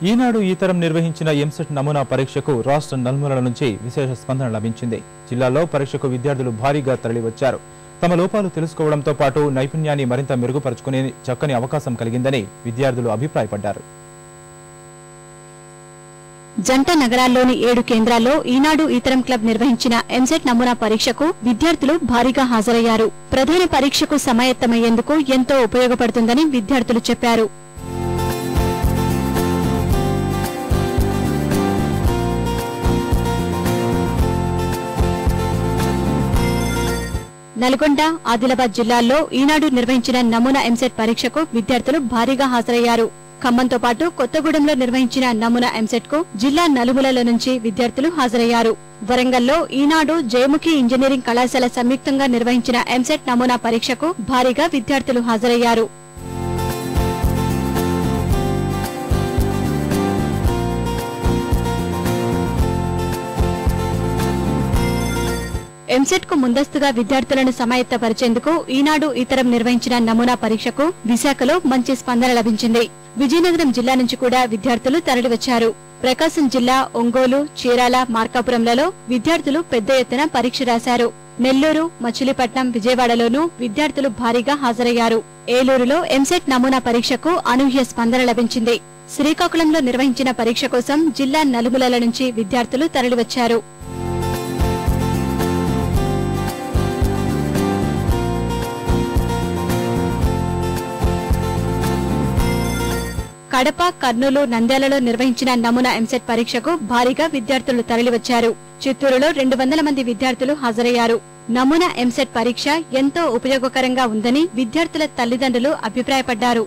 ఈనాడు ఈ తరం నిర్వహించిన ఎంసెట్ నమూనా పరీక్షకు రాష్ట్ర నలుమూలల నుంచి విశేష స్పందన లభించింది. జిల్లాలో పరీక్షకు విద్యార్థులు భారీగా తరలివచ్చారు. తమ లోపాలు తెలుసుకోవడంతో పాటు నైపుణ్యాన్ని మరింత మెరుగుపరుచుకునే చక్కని అవకాశం కలిగిందని విద్యార్థులు అభిప్రాయపడ్డారు. జంట నగరాల్లోని 7 కేంద్రాల్లో ఈనాడు ఈతరం క్లబ్ నిర్వహించిన ఎంసెట్ నమూనా పరీక్షకు విద్యార్థులు భారీగా హాజరయ్యారు. ప్రధాన పరీక్షకు సమాయత్తమయ్యేందుకు ఎంతో ఉపయోగపడుతుందని విద్యార్థులు చెప్పారు. నల్గొండ, ఆదిలాబాద్ జిల్లాల్లో ఈనాడు నిర్వహించిన నమూనా ఎంసెట్ పరీక్షకు విద్యార్థులు భారీగా హాజరయ్యారు. ఖమ్మంతో పాటు కొత్తగూడెంలో నిర్వహించిన నమూనా ఎంసెట్ కు జిల్లా నలుమూలల నుంచి విద్యార్థులు హాజరయ్యారు. వరంగల్లో ఈనాడు, జయముఖి ఇంజనీరింగ్ కళాశాల సంయుక్తంగా నిర్వహించిన ఎంసెట్ నమూనా పరీక్షకు భారీగా విద్యార్థులు హాజరయ్యారు. ఎంసెట్ కు ముందస్తుగా విద్యార్థులను సమాయత్తపరిచేందుకు ఈనాడు ఈతరం నిర్వహించిన నమూనా పరీక్షకు విశాఖలో మంచి స్పందన లభించింది. విజయనగరం జిల్లా నుంచి కూడా విద్యార్థులు తరలివచ్చారు. ప్రకాశం జిల్లా ఒంగోలు, చీరాల, మార్కాపురంలలో విద్యార్థులు పెద్ద ఎత్తున పరీక్ష రాశారు. నెల్లూరు, మచిలీపట్నం, విజయవాడలోనూ విద్యార్థులు భారీగా హాజరయ్యారు. ఏలూరులో ఎంసెట్ నమూనా పరీక్షకు అనూహ్య స్పందన లభించింది. శ్రీకాకుళంలో నిర్వహించిన పరీక్ష కోసం జిల్లా నలుమూలల నుంచి విద్యార్థులు తరలివచ్చారు. కడప, కర్నూలు, నంద్యాలలో నిర్వహించిన నమూనా ఎంసెట్ పరీక్షకు భారీగా విద్యార్థులు తరలివచ్చారు. చిత్తూరులో 200 మంది విద్యార్థులు హాజరయ్యారు. నమూనా ఎంసెట్ పరీక్ష ఎంతో ఉపయోగకరంగా ఉందని విద్యార్థుల తల్లిదండ్రులు అభిప్రాయపడ్డారు.